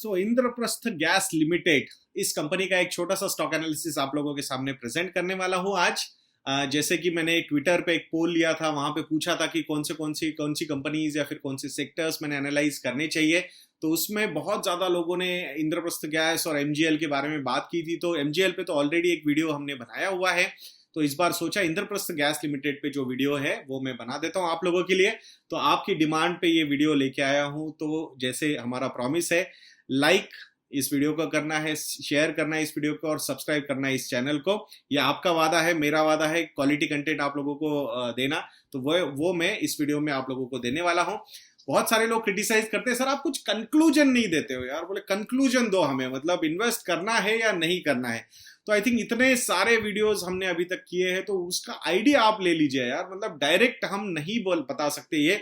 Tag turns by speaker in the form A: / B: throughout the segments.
A: Indraprastha gas limited इस company का एक छोटा सा स्टॉक एनालिसिस आप लोगों के सामने प्रेजेंट करने वाला हूं आज। जैसे कि मैंने ट्विटर पे एक पोल लिया था, वहां पे पूछा था कि कौन सी कंपनीज या फिर कौन सी सेक्टर्स मैंने एनालाइज करने चाहिए। तो उसमें बहुत ज्यादा लोगों ने इंद्रप्रस्थ गैस और एमजीएल के बारे में बात की थी। तो एमजीएल पे तो ऑलरेडी एक वीडियो हमने बनाया हुआ है, तो इस बार सोचा इंद्रप्रस्थ गैस लिमिटेड पे जो वीडियो है वो मैं बना देता हूं आप लोगों के लिए। तो आपकी डिमांड पे ये वीडियो लेके आया हूं। तो जैसे हमारा प्रॉमिस है, लाइक इस वीडियो को करना है, शेयर करना है इस वीडियो को और सब्सक्राइब करना है इस चैनल को। ये आपका वादा है, मेरा वादा है, क्वालिटी कंटेंट आप लोगों को देना। तो वो मैं इस वीडियो में आप लोगों को देने वाला हूं। बहुत सारे लोग क्रिटिसाइज करते हैं, सर आप कुछ कंक्लूजन नहीं देते हो यार। बोले कंक्लूजन दो हमें, मतलब इन्वेस्ट करना है या नहीं करना है। तो आई थिंक इतने सारे वीडियोस हमने अभी तक किए हैं, तो उसका आइडिया आप ले लीजिए यार। मतलब डायरेक्ट हम नहीं बता सकते ये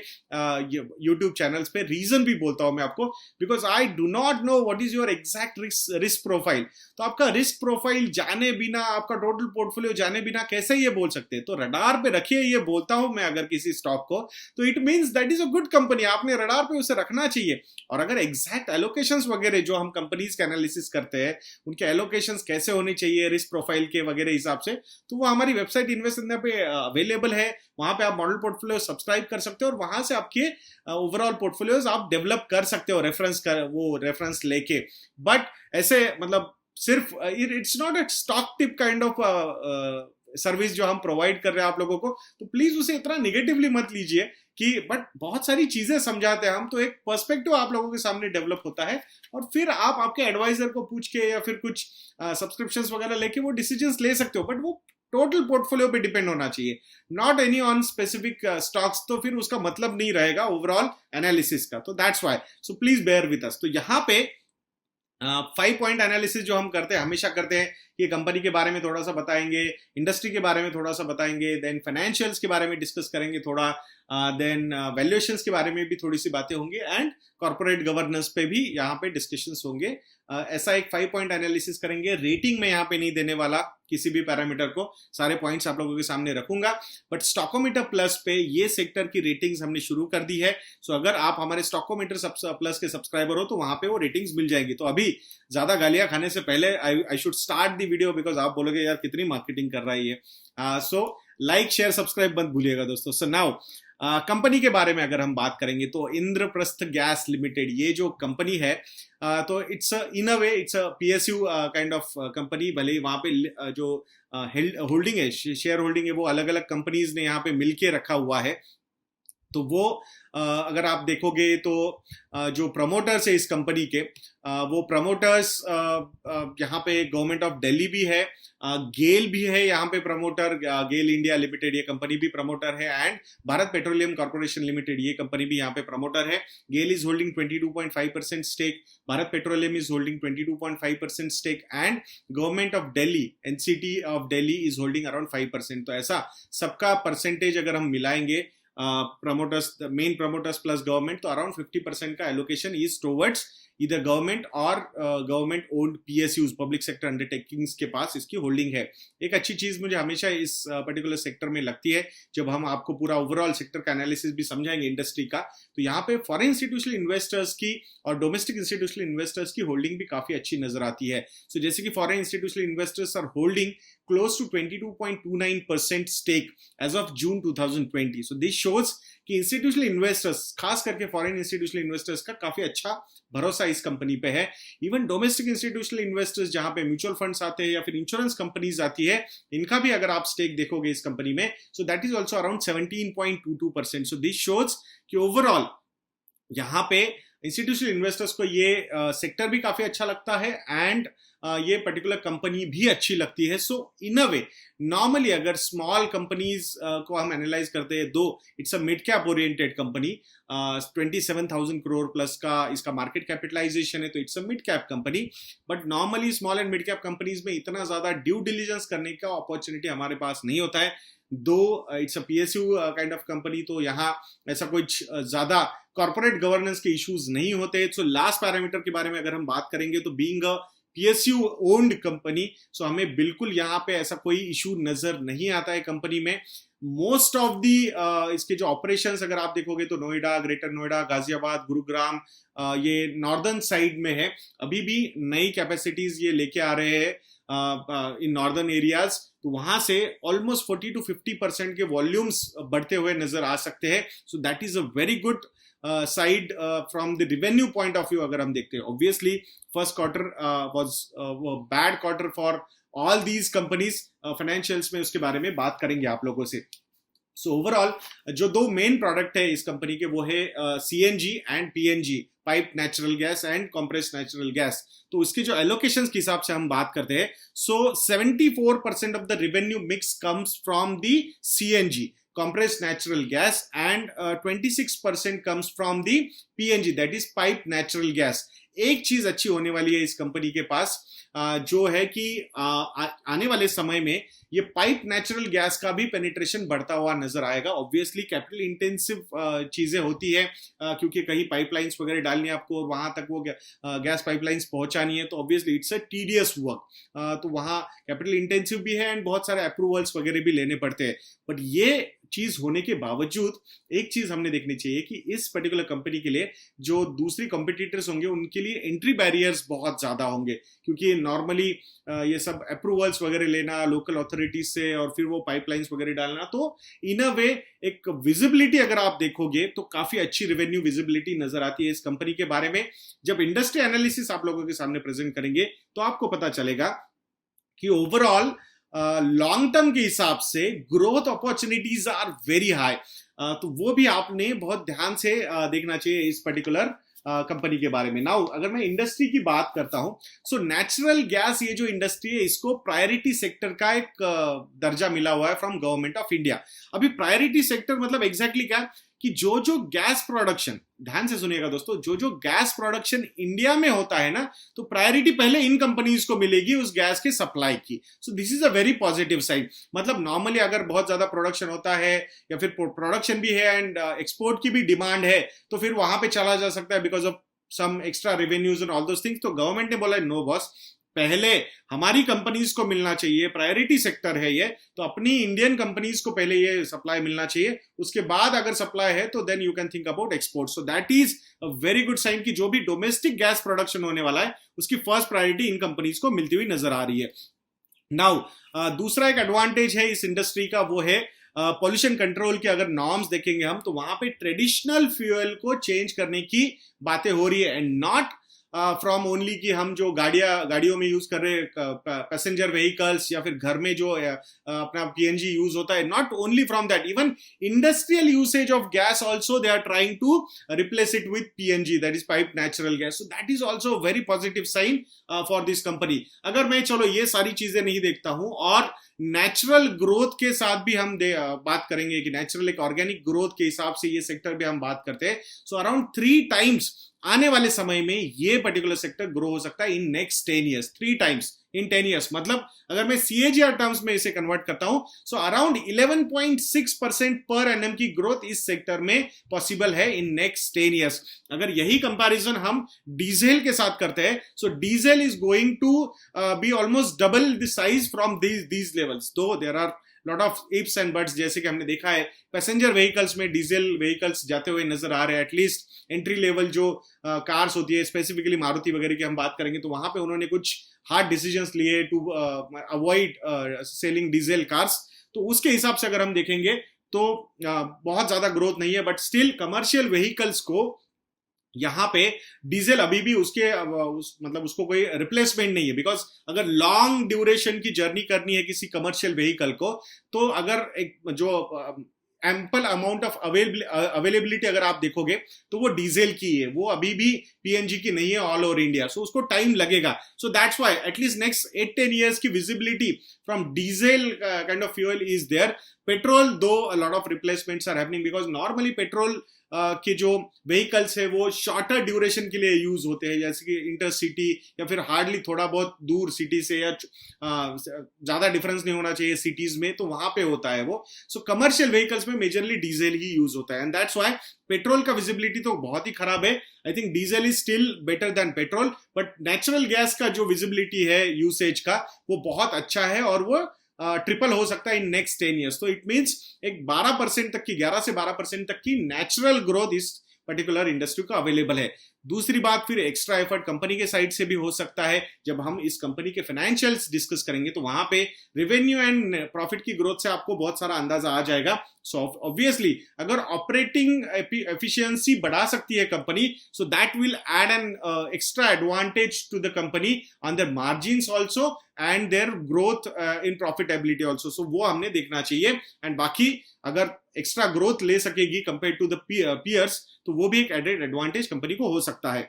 A: यूट्यूब चैनल्स पे। रीजन भी बोलता हूं मैं आपको, because I do not know what is your exact risk profile. तो आपका रिस्क प्रोफाइल जाने बिना, आपका टोटल पोर्टफोलियो जाने बिना कैसे ये बोल सकते हैं। तो रडार पे रखिए, ये बोलता हूं मैं अगर किसी स्टॉक को, तो it means that is a good company. आपने रडार पे उसे रखना चाहिए। और अगर एग्जैक्ट एलोकेशंस वगैरह जो हम कंपनीज के एनालिसिस करते हैं, उनके एलोकेशंस कैसे होने चाहिए रिस्क प्रोफाइल के वगैरह हिसाब से, तो वो हमारी वेबसाइट इन्वेस्ट इंडिया पे अवेलेबल है। वहां पे आप मॉडल पोर्टफोलियो सब्सक्राइब कर सकते हो और वहां से आपके ओवरऑल पोर्टफोलियोज आप डेवलप कर सकते हो रेफरेंस लेके। बट ऐसे मतलब सिर्फ it's not a stock tip kind of service जो हम प्रोवाइड कर रहे हैं आप लोगों को। तो प्लीज उसे इतना निगेटिवली मत लीजिए कि बट बहुत सारी चीजें समझाते हैं हम, तो एक पर्सपेक्टिव आप लोगों के सामने डेवलप होता है। और फिर आप आपके एडवाइजर को पूछ के या फिर कुछ सब्सक्रिप्शंस वगैरह लेके वो डिसीजंस ले सकते हो। बट वो टोटल पोर्टफोलियो पे डिपेंड होना चाहिए, not any on specific stocks. तो फिर उसका मतलब नहीं रहेगा ओवरऑल एनालिसिस का। तो that's why, so please bear with us. तो यहाँ पे 5 पॉइंट एनालिसिस जो हम करते हैं, हमेशा करते हैं कि कंपनी के बारे में थोड़ा सा बताएंगे, इंडस्ट्री के बारे में थोड़ा सा बताएंगे, देन फाइनेंशियल्स के बारे में डिस्कस करेंगे थोड़ा, देन वैल्यूएशंस के बारे में भी थोड़ी सी बातें होंगी, एंड कॉर्पोरेट गवर्नेंस पे भी यहाँ पे डिस्कशंस होंगे। ऐसा एक 5 पॉइंट एनालिसिस करेंगे। रेटिंग में यहाँ पे नहीं देने वाला किसी भी पैरामीटर को, सारे पॉइंट्स आप लोगों के सामने रखूंगा। बट स्टॉकोमीटर प्लस पे ये सेक्टर की रेटिंग्स हमने शुरू कर दी है। सो अगर आप हमारे स्टॉकोमीटर प्लस के सब्सक्राइबर हो तो वहां पे वो रेटिंग्स मिल जाएंगी। तो अभी ज्यादा गालियां खाने से पहले I should start the video, because आप बोलोगे यार कितनी मार्केटिंग कर रहा है ये। सो लाइक शेयर सब्सक्राइब मत भूलिएगा दोस्तों। सो नाउ कंपनी के बारे में अगर हम बात करेंगे तो इंद्रप्रस्थ गैस लिमिटेड ये जो कंपनी है, तो it's in a way it's a PSU kind of company. भले ही वहां पे जो होल्डिंग है, शेयर होल्डिंग है, वो अलग अलग कंपनीज ने यहाँ पे मिलके रखा हुआ है। तो वो अगर आप देखोगे तो जो प्रमोटर्स है इस कंपनी के, वो प्रमोटर्स यहाँ पे गवर्नमेंट ऑफ दिल्ली भी है, गेल भी है यहाँ पे प्रमोटर, गेल इंडिया लिमिटेड ये कंपनी भी प्रमोटर है, and Bharat petroleum corporation limited ये कंपनी भी यहाँ पे प्रमोटर है। GAIL is holding 22.5% stake, Bharat petroleum is holding 22.5% stake, and government of Delhi, NCT of Delhi is holding around 5%। तो ऐसा सबका परसेंटेज अगर हम मिलाएंगे, promoters, the main promoters plus government, तो अराउंड 50% का एलोकेशन इज टुवर्ड्स इधर गवर्नमेंट और government owned PSUs, public sector undertakings के पास इसकी होल्डिंग है। एक अच्छी चीज मुझे हमेशा इस पर्टिकुलर सेक्टर में लगती है, जब हम आपको पूरा ओवरऑल सेक्टर का एनालिसिस भी समझाएंगे इंडस्ट्री का, तो यहाँ पे फॉरेन इंस्टीट्यूशनल इन्वेस्टर्स की और डोमेस्टिक इंस्टीट्यूशनल इन्वेस्टर्स की होल्डिंग भी काफी अच्छी नजर आती है। सो जैसे कि foreign institutional investors are holding close to 22.29% stake as of June 2020. So this shows कि इंस्टीट्यूशनल इन्वेस्टर्स, खास करके फॉरेन इंस्टीट्यूशनल इन्वेस्टर्स का काफी अच्छा भरोसा इस कंपनी पे है। इवन डोमेस्टिक इंस्टीट्यूशनल इन्वेस्टर्स जहां पे म्यूचुअल फंड्स आते हैं या फिर इंश्योरेंस कंपनीज आती है, इनका भी अगर आप स्टेक देखोगे इस कंपनी में, सो that is also around 17.22%. So this shows कि ओवरऑल यहाँ पे इंस्टीट्यूशनल इन्वेस्टर्स को ये सेक्टर भी काफी अच्छा लगता है, एंड ये पर्टिकुलर कंपनी भी अच्छी लगती है। सो इन अ वे नॉर्मली अगर स्मॉल कंपनीज को हम एनालाइज करते हैं, दो it's a mid cap oriented company, 27,000 crore plus का इसका मार्केट कैपिटलाइजेशन है, तो it's a mid cap company. But normally small and mid cap companies में इतना ज्यादा ड्यू डिलीजेंस करने का अपॉर्चुनिटी हमारे पास नहीं होता है। दो it's a PSU kind of company, तो यहाँ ऐसा कुछ ज्यादा कॉर्पोरेट गवर्नेंस के इश्यूज नहीं होते। सो लास्ट पैरामीटर के बारे में अगर हम बात करेंगे, तो being a PSU owned company, so हमें बिल्कुल यहाँ पे ऐसा कोई इशू नजर नहीं आता है कंपनी में। मोस्ट ऑफ दी इसके जो ऑपरेशंस अगर आप देखोगे तो नोएडा, ग्रेटर नोएडा, गाजियाबाद, गुरुग्राम, ये नॉर्दर्न साइड में है। अभी भी नई कैपेसिटीज ये लेके आ रहे हैं इन नॉर्दर्न एरियाज, तो वहां से ऑलमोस्ट 40 to 50% के वॉल्यूम्स बढ़ते हुए नजर आ सकते हैं। So that is a very good side from the revenue point of view. अगर हम देखते हैं obviously first quarter was bad quarter for all these companies, financials में उसके बारे में बात करेंगे आप लोगों से। सो ओवरऑल जो दो मेन प्रोडक्ट है इस कंपनी के वो है CNG and PNG, pipe natural gas and compressed natural gas. तो उसके जो एलोकेशन के हिसाब से हम बात करते हैं, सो 74% of the revenue mix comes from the CNG, compressed natural gas, and 26% comes from the PNG, that is pipe natural gas। एक चीज अच्छी होने वाली है इस कंपनी के पास जो है कि आने वाले समय में ये पाइप नेचुरल गैस का भी पेनिट्रेशन बढ़ता हुआ नजर आएगा। ऑब्वियसली कैपिटल इंटेंसिव चीजें होती है क्योंकि कहीं पाइपलाइंस वगैरह डालनी है आपको और वहां तक वो गैस पाइपलाइंस पहुंचानी है, तो obviously it's a tedious work. तो वहां कैपिटल इंटेंसिव भी है एंड बहुत सारे अप्रूवल्स वगैरह भी लेने पड़ते हैं। बट ये चीज होने के बावजूद एक चीज हमने देखनी चाहिए कि इस पर्टिकुलर कंपनी के लिए जो दूसरी कॉम्पिटिटर्स होंगे उनके लिए एंट्री बैरियर्स बहुत ज्यादा होंगे, क्योंकि नॉर्मली ये सब अप्रूवल्स वगैरह लेना लोकल अथॉरिटीज से और फिर वो पाइपलाइंस वगैरह डालना, तो इन अ वे एक विजिबिलिटी अगर आप देखोगे तो काफी अच्छी रेवेन्यू विजिबिलिटी नजर आती है इस कंपनी के बारे में। जब इंडस्ट्री एनालिसिस आप लोगों के सामने प्रेजेंट करेंगे तो आपको पता चलेगा कि ओवरऑल लॉन्ग टर्म के हिसाब से growth opportunities are very high. तो वो भी आपने बहुत ध्यान से देखना चाहिए इस पर्टिकुलर कंपनी के बारे में। नाउ अगर मैं इंडस्ट्री की बात करता हूं, सो नेचुरल गैस ये जो इंडस्ट्री है इसको प्रायोरिटी सेक्टर का एक दर्जा मिला हुआ है फ्रॉम गवर्नमेंट ऑफ इंडिया। अभी प्रायोरिटी सेक्टर मतलब एग्जैक्टली क्या कि जो जो गैस प्रोडक्शन, ध्यान से सुनिएगा दोस्तों, जो जो गैस प्रोडक्शन इंडिया में होता है ना, तो प्रायोरिटी पहले इन कंपनीज को मिलेगी उस गैस के सप्लाई की। So this is a very positive side. मतलब नॉर्मली अगर बहुत ज्यादा प्रोडक्शन होता है या फिर प्रोडक्शन भी है एंड एक्सपोर्ट की भी डिमांड है तो फिर वहां पे चला जा सकता है because of some extra revenues and all those things. तो गवर्नमेंट ने बोला नो बॉस, पहले हमारी कंपनीज को मिलना चाहिए, प्रायोरिटी सेक्टर है ये, तो अपनी इंडियन कंपनीज को पहले ये सप्लाई मिलना चाहिए, उसके बाद अगर सप्लाई है तो then you can think about export. So that is a very good sign कि जो भी डोमेस्टिक गैस प्रोडक्शन होने वाला है उसकी फर्स्ट प्रायोरिटी इन कंपनीज को मिलती हुई नजर आ रही है। नाउ दूसरा एक एडवांटेज है इस इंडस्ट्री का, वो है पॉल्यूशन कंट्रोल के अगर नॉर्म्स देखेंगे हम तो वहां पे ट्रेडिशनल फ्यूल को चेंज करने की बातें हो रही है एंड नॉट फ्रॉम ओनली कि हम जो गाड़ियों में यूज कर रहे पैसेंजर व्हीकल्स या फिर घर में जो अपना पीएनजी यूज होता है, not only from that, even industrial usage of gas also they are trying to replace it with PNG, that is pipe natural gas. So that is also very positive sign for this company. अगर मैं चलो ये सारी चीजें नहीं देखता हूं और नेचुरल ग्रोथ के साथ भी हम बात करेंगे कि नेचुरल एक ऑर्गेनिक ग्रोथ के हिसाब से ये सेक्टर भी हम बात करते हैं, सो अराउंड 3 times आने वाले समय में ये पर्टिकुलर सेक्टर ग्रो हो सकता है in next 10 years, 3 times in 10 years। मतलब अगर मैं CAGR टर्म्स में इसे कन्वर्ट करता हूं सो अराउंड 11.6% पर एनएम की ग्रोथ इस सेक्टर में पॉसिबल है इन नेक्स्ट 10 years। अगर यही कंपैरिजन हम डीजल के साथ करते हैं, so diesel is going to be almost double the size from these levels, though there are lot of ifs and buts. जैसे कि हमने देखा है पैसेंजर व्हीकल्स में डीजल व्हीकल्स जाते हुए नजर आ रहे हैं, एटलीस्ट एंट्री लेवल जो कार्स होती है, स्पेसिफिकली मारुति वगैरह की हम बात करेंगे तो वहां पे उन्होंने कुछ हार्ड डिसीजंस लिए to avoid selling diesel cars. तो उसके हिसाब से अगर हम देखेंगे तो बहुत ज्यादा ग्रोथ नहीं है, बट स्टिल कमर्शियल व्हीकल्स को यहां पे डीजल अभी भी मतलब उसको कोई रिप्लेसमेंट नहीं है, बिकॉज अगर लॉन्ग ड्यूरेशन की जर्नी करनी है किसी कमर्शियल व्हीकल को तो अगर एक जो एम्पल अमाउंट ऑफ अवेलेबिलिटी अगर आप देखोगे तो वो डीजल की है, वो अभी भी पीएनजी की नहीं है ऑल ओवर इंडिया। सो उसको टाइम लगेगा। So that's why at least next 8-10 years की visibility from diesel kind of fuel is there. Petrol though lot of replacements are happening because normally petrol के जो व्हीकल्स है वो शॉर्टर ड्यूरेशन के लिए use होते हैं, जैसे कि इंटरसिटी या फिर हार्डली थोड़ा बहुत दूर सिटी से या ज्यादा डिफरेंस नहीं होना चाहिए सिटीज में, तो वहां पे होता है वो। सो कमर्शियल व्हीकल्स में मेजरली डीजल ही यूज होता है एंड दैट्स व्हाई पेट्रोल का विजिबिलिटी तो बहुत ही खराब है। I think diesel is still better than petrol, but natural gas का जो विजिबिलिटी है यूसेज का वो बहुत अच्छा है और वो ट्रिपल हो सकता है इन नेक्स्ट 10 ईयर्स। तो इट मींस एक 12% तक की, 11 से 12% तक की नेचुरल ग्रोथ इस पर्टिकुलर इंडस्ट्री को अवेलेबल है। दूसरी बात, फिर एक्स्ट्रा एफर्ट कंपनी के साइड से भी हो सकता है। जब हम इस कंपनी के फाइनेंशियल्स डिस्कस करेंगे तो वहां पे रेवेन्यू एंड प्रॉफिट की ग्रोथ से आपको बहुत सारा अंदाजा आ जाएगा। सो ऑब्वियसली अगर ऑपरेटिंग एफिशिएंसी बढ़ा सकती है company, so that will add an extra advantage to the company on their margins also and their growth in profitability also. So वो हमने देखना चाहिए। एंड बाकी अगर एक्स्ट्रा ग्रोथ ले सकेगी कंपेयर टू द पीयर्स, तो वो भी एक एडेड एडवांटेज कंपनी को हो सकता है।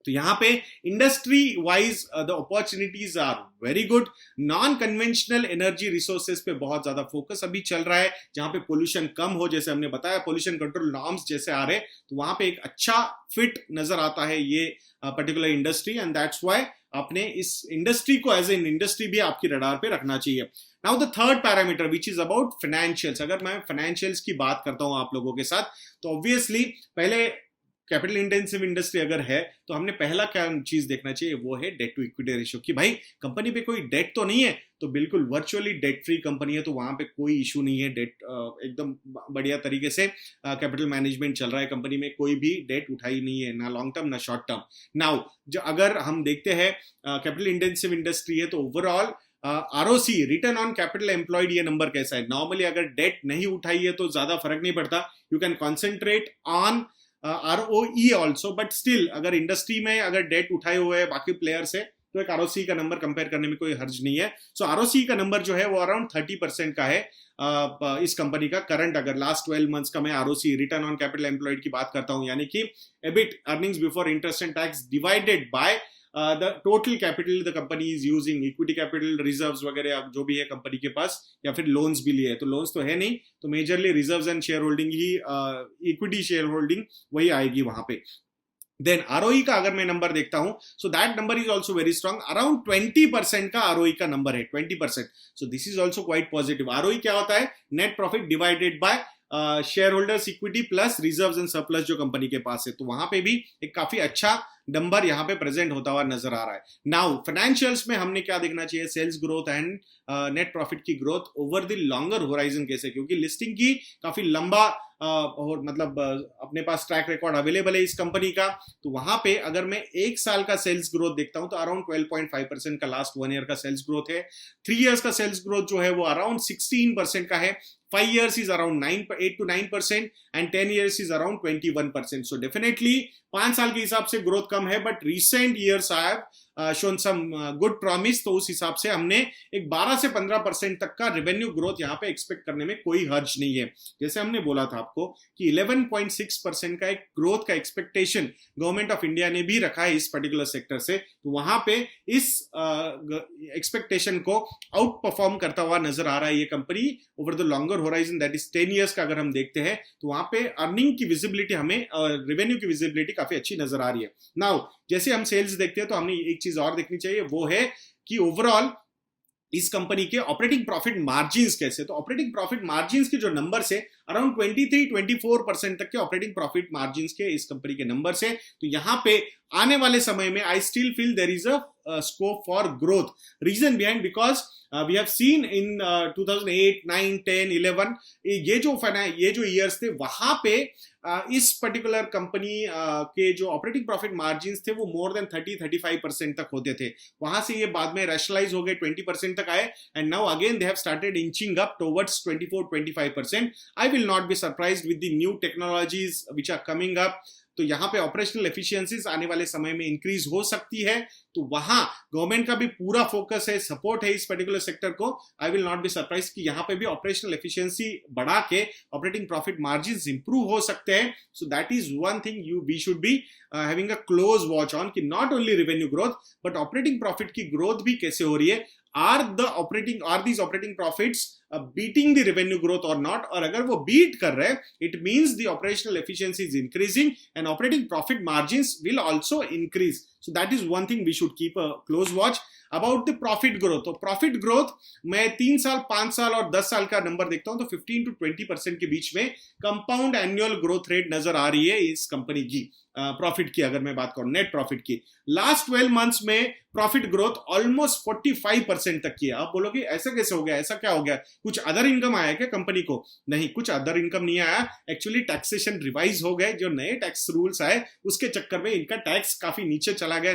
A: तो यहां पे industry wise the opportunities are very good. Non conventional energy resources पे बहुत ज्यादा फोकस अभी चल रहा है, जहां पे पोल्यूशन कम हो, जैसे हमने बताया पोल्यूशन कंट्रोल नॉर्म्स जैसे आ रहे, तो वहां पे एक अच्छा फिट नजर आता है ये particular industry. And that's why आपने इस इंडस्ट्री को एज एन इंडस्ट्री भी आपकी रडार पे रखना चाहिए। Now the third parameter which is about financials. अगर मैं फाइनेंशियल्स की बात करता हूं आप लोगों के साथ, तो ऑब्वियसली पहले कैपिटल इंटेंसिव इंडस्ट्री अगर है तो हमने पहला क्या चीज देखना चाहिए, वो है डेट टू इक्विटी रेशियो, कि भाई कंपनी पे कोई डेट तो नहीं है, तो बिल्कुल वर्चुअली डेट फ्री कंपनी है, तो वहां पे कोई इशू नहीं है। डेट एकदम बढ़िया तरीके से कैपिटल मैनेजमेंट चल रहा है, कंपनी में कोई भी डेट उठाई नहीं है, ना लॉन्ग टर्म ना शॉर्ट टर्म। नाउ जो अगर हम देखते हैं कैपिटल इंटेंसिव इंडस्ट्री है, तो overall ROC, return on capital employed, ये नंबर कैसा है। नॉर्मली अगर डेट नहीं उठाई है तो ज्यादा फर्क नहीं पड़ता, you can concentrate on ROE also, but still अगर इंडस्ट्री में अगर डेट उठाए हुए हैं बाकी प्लेयर से, तो एक ROC का नंबर कंपेयर करने में कोई हर्ज नहीं है। सो ROC का नंबर जो है वो अराउंड 30% का है इस कंपनी का करंट। अगर लास्ट 12 मंथ्स का मैं ROC, return on capital employed की बात करता हूं, यानी कि EBIT, earnings before interest and tax divided by the total capital the company is using, equity capital, reserves वगैरह जो भी है कंपनी के पास, या फिर लोन्स भी लिए है, तो लोन्स तो है नहीं, तो majorly reserves and share holding he, equity share holding वही आएगी वहां पे। देन ROE का अगर मैं नंबर देखता हूं, so that number is also very strong, around 20% का ROE का नंबर है, 20%। So this is also quite positive. ROE क्या होता है, net profit divided by share holders equity plus reserves and surplus जो कंपनी के पास है, तो वहां पे भी एक काफी अच्छा नंबर यहाँ पे प्रेजेंट होता हुआ नजर आ रहा है। नाउ फाइनेंशियल्स में हमने क्या देखना चाहिए, sales growth and net profit की growth over the longer horizon कैसे, क्योंकि लिस्टिंग की काफी लंबा और मतलब अपने पास ट्रैक रिकॉर्ड अवेलेबल है इस कंपनी का, तो वहां पे अगर मैं एक साल का सेल्स ग्रोथ देखता हूं तो अराउंड 12.5% का लास्ट 1 ईयर का सेल्स ग्रोथ है। 3 इयर्स का सेल्स ग्रोथ जो है वो अराउंड 16% का है। 5 years is around 8 to 9% and 10 years is around 21%. So definitely 5 साल के हिसाब से ग्रोथ कम है, but recent years I have shown some good promise, तो उस हिसाब से हमने एक 12 से 15% तक का रेवेन्यू ग्रोथ यहाँ पे एक्सपेक्ट करने में कोई हर्ज नहीं है। जैसे हमने बोला था आपको कि 11.6% का एक ग्रोथ का एक्सपेक्टेशन गवर्नमेंट ऑफ इंडिया ने भी रखा है इस पर्टिकुलर सेक्टर से, तो वहां पे इस एक्सपेक्टेशन को आउट परफॉर्म करता हुआ नजर आ रहा है ये company over the longer horizon, that is 10 years का अगर हम देखते हैं तो वहां पे अर्निंग की विजिबिलिटी हमें, रेवेन्यू की विजिबिलिटी काफी अच्छी नजर आ रही है। नाउ जैसे हम सेल्स देखते हैं तो हमने एक चीज और देखनी चाहिए, वो है कि ओवरऑल इस कंपनी के ऑपरेटिंग प्रॉफिट मार्जिन्स कैसे। तो ऑपरेटिंग प्रॉफिट मार्जिन्स के जो नंबर से अराउंड 23-24% तक के ऑपरेटिंग प्रॉफिट मार्जिन्स के इस कंपनी के नंबर से, तो यहां पे आने वाले समय में I still feel there is a scope for growth. Reason behind, because we have seen in 2008, 9, 10, 11 ये जो ईयर्स थे, वहां पे इस पर्टिकुलर कंपनी के जो ऑपरेटिंग प्रॉफिट मार्जिन्स थे वो मोर देन 30-35% तक होते थे। वहां से ये बाद में रैशनलाइज हो गए, 20% तक आए, and now again they have started inching up towards 24-25%। I will not be surprised with the new technologies which are coming up, तो यहाँ पे ऑपरेशनल एफिशिएंसीज आने वाले समय में इंक्रीज हो सकती है, तो वहां गवर्नमेंट का भी पूरा फोकस है, सपोर्ट है इस पर्टिकुलर सेक्टर को। आई विल नॉट बी सरप्राइज कि यहाँ पे भी ऑपरेशनल एफिशिएंसी बढ़ा के ऑपरेटिंग प्रॉफिट मार्जिन्स इंप्रूव हो सकते हैं। So that is one thing we should be having a close watch on, कि not only revenue growth but operating profit की ग्रोथ भी कैसे हो रही है। Are these operating profits beating the revenue growth और नॉट, और अगर वो बीट कर रहे हैं it means the operational efficiency is increasing and operating profit margins will also increase. So that is one thing we should keep a close watch about the profit growth. तो profit growth मैं 3 साल, 5 साल और 10 साल का number देखता हूं तो 15 to 20% के बीच में कंपाउंड एनुअल ग्रोथ रेट नजर आ रही है इस कंपनी की. प्रॉफिट की अगर मैं बात करूं, नेट प्रॉफिट की, लास्ट 12 मंथ्स में प्रॉफिट ग्रोथ ऑलमोस्ट 45% तक की है. आप बोलोगे ऐसा कैसे हो गया, ऐसा क्या हो गया, कुछ अदर इनकम आया क्या कंपनी को? नहीं, कुछ अदर इनकम नहीं आया. एक्चुअली टैक्सेशन रिवाइज हो गए, जो नए टैक्स रूल्स आए उसके चक्कर में इनका टैक्स काफी नीचे चला गया.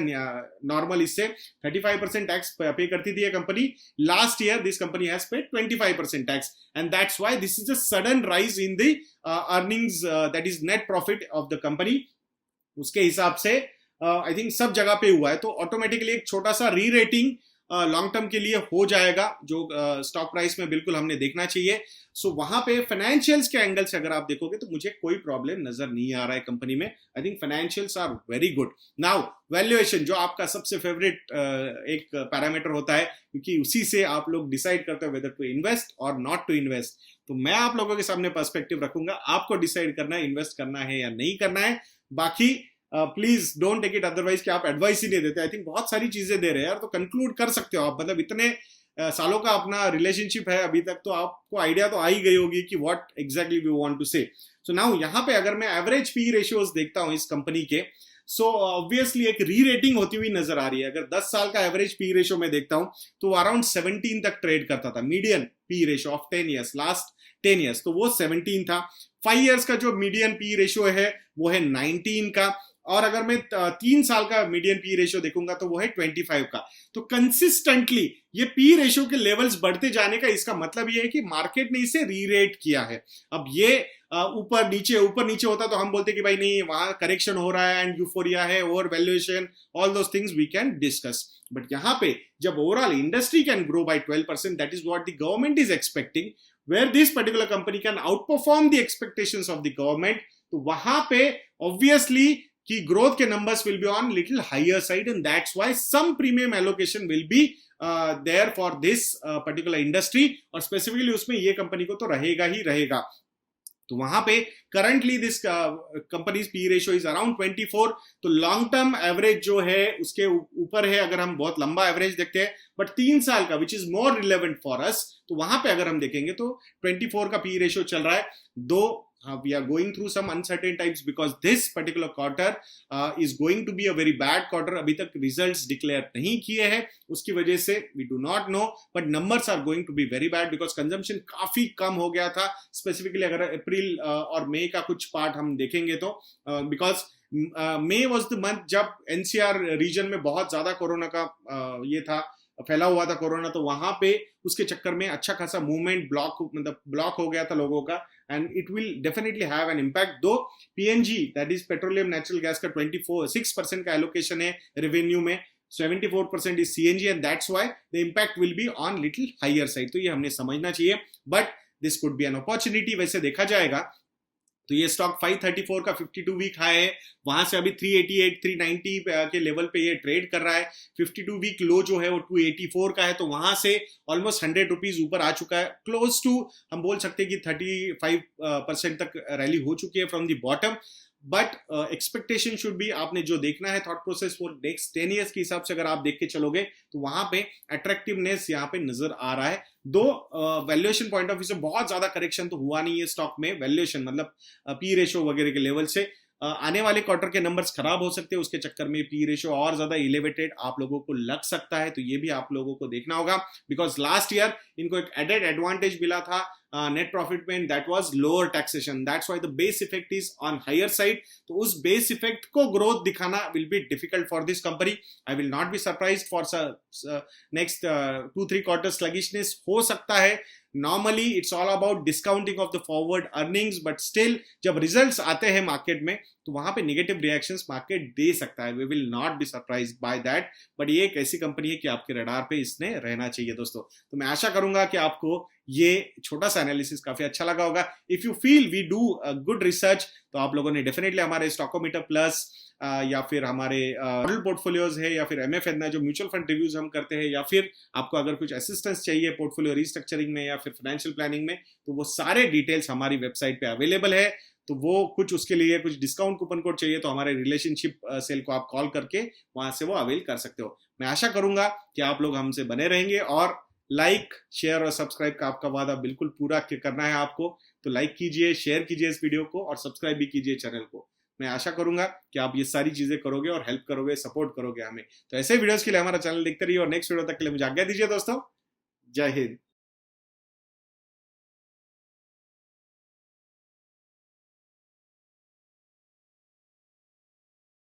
A: नॉर्मल इससे 35% टैक्स पे करती थी ये company. Last year this company has paid 25% tax and that's why this is a sudden rise in the earnings, that is net profit of the company. उसके हिसाब से आई थिंक सब जगह पे हुआ है, तो ऑटोमेटिकली एक छोटा सा री रेटिंग लॉन्ग टर्म के लिए हो जाएगा, जो स्टॉक प्राइस में बिल्कुल हमने देखना चाहिए. सो वहां पे फाइनेंशियल्स के एंगल से अगर आप देखोगे तो मुझे कोई प्रॉब्लम नजर नहीं आ रहा है कंपनी में. I think financials are very good. Now valuation, जो आपका सबसे फेवरेट एक पैरामीटर होता है, क्योंकि उसी से आप लोग डिसाइड करते हो वेदर टू इन्वेस्ट और नॉट टू इन्वेस्ट. तो मैं आप लोगों के सामने पर्सपेक्टिव रखूंगा, आपको डिसाइड करना है इन्वेस्ट करना है या नहीं करना है. बाकी please don't take it otherwise कि आप एडवाइस ही नहीं देते. आई थिंक बहुत सारी चीजें दे रहे हैं यार, तो कंक्लूड कर सकते हो आप. मतलब इतने सालों का अपना रिलेशनशिप है अभी तक, तो आपको आइडिया तो आ ही गई होगी कि what exactly we want to say. So now यहाँ पे अगर मैं एवरेज पी रेशियोज देखता हूँ इस कंपनी के, सो ऑब्वियसली एक री रेटिंग होती हुई नजर आ रही है. अगर 10 साल का एवरेज पी रेशियो में देखता हूं तो अराउंड 17 तक ट्रेड करता था. Median P ratio of 10 years, last 10 years, तो वो 17 था. 5 ईयर्स का जो मीडियन पी रेशियो है वो है 19 का, और अगर मैं 3 साल का मीडियन पी रेशियो देखूंगा तो वो है 25 का. तो कंसिस्टेंटली ये पी रेशियो के लेवल्स बढ़ते जाने का इसका मतलब ये है कि मार्केट ने इसे री रेट किया है. अब ये ऊपर नीचे होता तो हम बोलते कि भाई नहीं, वहां करेक्शन हो रहा है एंड यूफोरिया है, over valuation, all those things we can discuss. But यहाँ पे जब overall industry can grow by 12%, that is what the government is expecting, where this particular company can outperform the expectations of the government, तो वहां पे obviously कि growth के numbers will be on little higher side, and that's why some premium allocation will be there for this particular industry, और specifically उसमें ये company को तो रहेगा ही रहेगा. तो वहां पे currently this companies P ratio is around 24. तो लॉन्ग टर्म एवरेज जो है उसके ऊपर है अगर हम बहुत लंबा एवरेज देखते हैं. बट 3 साल का which is more relevant for us, तो वहां पे अगर हम देखेंगे तो 24 का पी रेशियो चल रहा है. दो we are going through some uncertain times because this particular quarter is going to be a very bad quarter. अभी तक results declare नहीं किए हैं, उसकी वजह से we do not know, but numbers are going to be very bad because consumption काफी कम हो गया था. Specifically अगर अप्रैल और मई का कुछ पार्ट हम देखेंगे तो because May was the month जब NCR रीजन में बहुत ज्यादा कोरोना का ये था, फैला हुआ था कोरोना, तो वहां पे उसके चक्कर में अच्छा खासा मूवमेंट ब्लॉक हो गया था लोगों का, and it will definitely have an impact. Though PNG that is petroleum natural gas का 6% का एलोकेशन है रेवेन्यू में, 74% is CNG, and that's why the impact will be on little higher side. तो ये हमने समझना चाहिए, but this could be an opportunity. वैसे देखा जाएगा तो ये स्टॉक 534 का 52 वीक हाई है, वहां से अभी 388 390 के लेवल पे ये ट्रेड कर रहा है. 52 वीक लो जो है वो 284 का है, तो वहां से ऑलमोस्ट 100 रुपीज ऊपर आ चुका है. क्लोज टू हम बोल सकते हैं कि 35% तक रैली हो चुकी है from the bottom. But expectation should be, आपने जो देखना है थॉट प्रोसेस वो नेक्स्ट 10 ईयर्स के हिसाब से अगर आप देख के चलोगे तो वहां पे अट्रैक्टिवनेस यहाँ पे नजर आ रहा है. दो वैल्यूएशन पॉइंट ऑफ व्यू से बहुत ज्यादा करेक्शन तो हुआ नहीं है स्टॉक में, वैल्यूएशन मतलब पी रेशियो वगैरह के लेवल से. आने वाले क्वार्टर के नंबर्स खराब हो सकते हैं, उसके चक्कर में पी रेशियो और ज्यादा इलेवेटेड आप लोगों को लग सकता है, तो ये भी आप लोगों को देखना होगा. बिकॉज लास्ट ईयर इनको एक एडेड एडवांटेज मिला था नेट प्रॉफिट में, that was lower taxation, that's why the base effect is on higher side. तो उस बेस इफेक्ट को ग्रोथ दिखाना will be difficult for this company. I will not be surprised for next 2-3 quarters sluggishness हो सकता है. Normally it's all about discounting of the forward earnings, but still जब results आते हैं मार्केट में तो वहां पे नेगेटिव रिएक्शंस मार्केट दे सकता है, we will not be surprised by that, but ये एक ऐसी कंपनी है कि आपके रडार पे इसने रहना चाहिए दोस्तों। तो मैं आशा करूंगा कि आपको ये छोटा सा एनालिसिस काफी अच्छा लगा होगा। If you feel we do good research, तो आप लोगों ने डेफिनेटली हमारे स्टॉकोमीटर प्लस या फिर हमारे मॉडल पोर्टफोलियोज है, या फिर MF जो म्यूचुअल फंड रिव्यूज हम करते हैं, या फिर आपको अगर कुछ असिस्टेंस चाहिए पोर्टफोलियो रिस्ट्रक्चरिंग में या फिर फाइनेंशियल प्लानिंग में, तो वो सारे डिटेल्स हमारी वेबसाइट पे अवेलेबल है। तो वो कुछ उसके लिए कुछ डिस्काउंट कूपन कोड चाहिए तो हमारे रिलेशनशिप सेल को आप कॉल करके वहां से वो अवेल कर सकते हो। मैं आशा करूंगा कि आप लोग हमसे बने रहेंगे, और लाइक शेयर और सब्सक्राइब का आपका वादा बिल्कुल पूरा करना है आपको। तो लाइक कीजिए, शेयर कीजिए इस वीडियो को, और सब्सक्राइब भी कीजिए चैनल को। मैं आशा करूंगा कि आप ये सारी चीजें करोगे और हेल्प करोगे, सपोर्ट करोगे हमें। तो ऐसे वीडियोस के लिए हमारा चैनल देखते रहिए, और नेक्स्ट वीडियो तक के लिए मुझे आज्ञा दीजिए दोस्तों। जय हिंद।